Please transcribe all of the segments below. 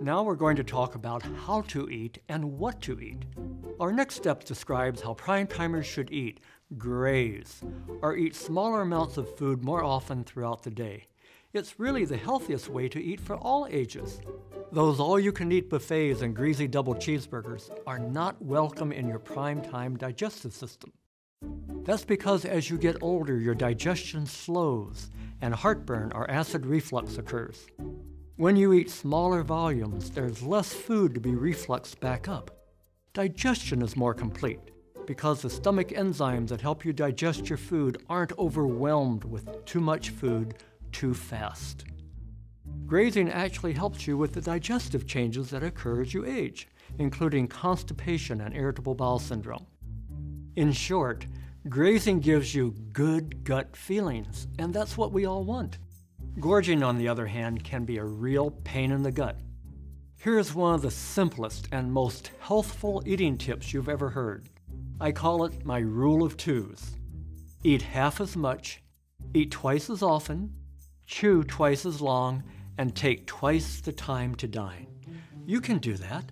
Now we're going to talk about how to eat and what to eat. Our next step describes how prime timers should eat, graze, or eat smaller amounts of food more often throughout the day. It's really the healthiest way to eat for all ages. Those all-you-can-eat buffets and greasy double cheeseburgers are not welcome in your prime time digestive system. That's because as you get older, your digestion slows and heartburn or acid reflux occurs. When you eat smaller volumes, there's less food to be refluxed back up. Digestion is more complete because the stomach enzymes that help you digest your food aren't overwhelmed with too much food too fast. Grazing actually helps you with the digestive changes that occur as you age, including constipation and irritable bowel syndrome. In short, grazing gives you good gut feelings, and that's what we all want. Gorging, on the other hand, can be a real pain in the gut. Here's one of the simplest and most healthful eating tips you've ever heard. I call it my rule of twos. Eat half as much, eat twice as often, chew twice as long, and take twice the time to dine. You can do that.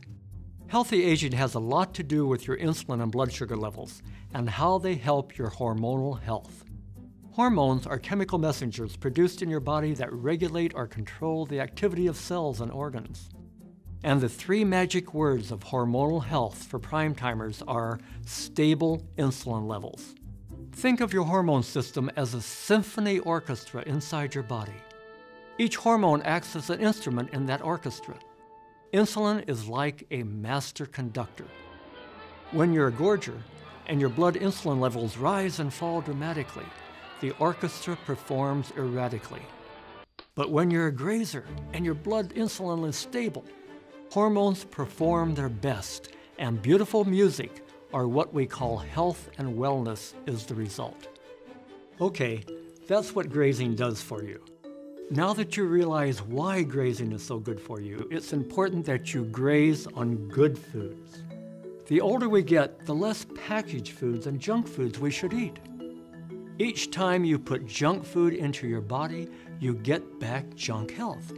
Healthy aging has a lot to do with your insulin and blood sugar levels and how they help your hormonal health. Hormones are chemical messengers produced in your body that regulate or control the activity of cells and organs. And the three magic words of hormonal health for prime timers are stable insulin levels. Think of your hormone system as a symphony orchestra inside your body. Each hormone acts as an instrument in that orchestra. Insulin is like a master conductor. When you're a gorger and your blood insulin levels rise and fall dramatically, the orchestra performs erratically. But when you're a grazer and your blood insulin is stable, hormones perform their best, and beautiful music, or what we call health and wellness, is the result. Okay, that's what grazing does for you. Now that you realize why grazing is so good for you, it's important that you graze on good foods. The older we get, the less packaged foods and junk foods we should eat. Each time you put junk food into your body, you get back junk health.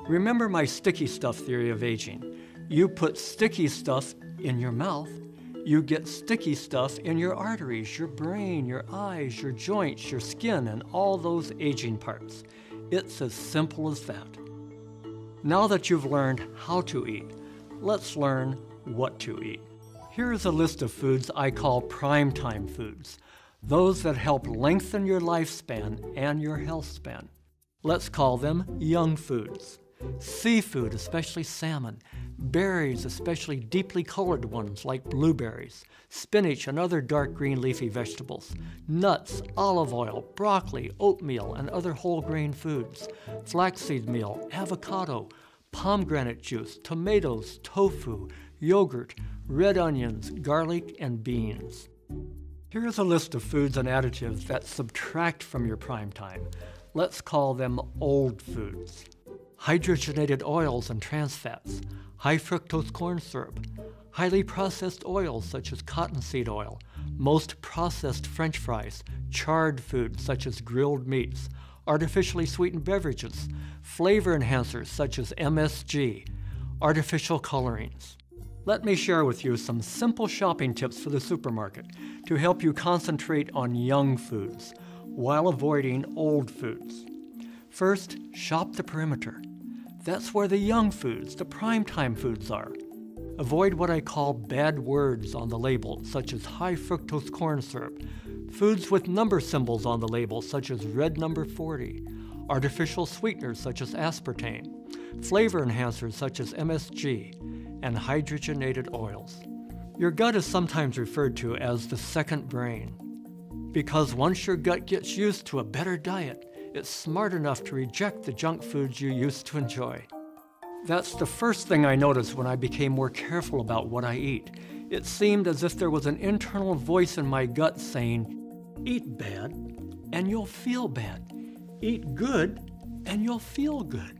Remember my sticky stuff theory of aging. You put sticky stuff in your mouth, you get sticky stuff in your arteries, your brain, your eyes, your joints, your skin, and all those aging parts. It's as simple as that. Now that you've learned how to eat, let's learn what to eat. Here's a list of foods I call primetime foods. Those that help lengthen your lifespan and your health span. Let's call them young foods. Seafood, especially salmon. Berries, especially deeply colored ones like blueberries. Spinach and other dark green leafy vegetables. Nuts, olive oil, broccoli, oatmeal, and other whole grain foods. Flaxseed meal, avocado, pomegranate juice, tomatoes, tofu, yogurt, red onions, garlic, and beans. Here's a list of foods and additives that subtract from your prime time. Let's call them old foods. Hydrogenated oils and trans fats, high fructose corn syrup, highly processed oils such as cottonseed oil, most processed French fries, charred foods such as grilled meats, artificially sweetened beverages, flavor enhancers such as MSG, artificial colorings. Let me share with you some simple shopping tips for the supermarket to help you concentrate on young foods while avoiding old foods. First, shop the perimeter. That's where the young foods, the primetime foods, are. Avoid what I call bad words on the label, such as high fructose corn syrup, foods with number symbols on the label, such as red number 40, artificial sweeteners such as aspartame, flavor enhancers such as MSG, and hydrogenated oils. Your gut is sometimes referred to as the second brain, because once your gut gets used to a better diet, it's smart enough to reject the junk foods you used to enjoy. That's the first thing I noticed when I became more careful about what I eat. It seemed as if there was an internal voice in my gut saying, eat bad and you'll feel bad. Eat good and you'll feel good.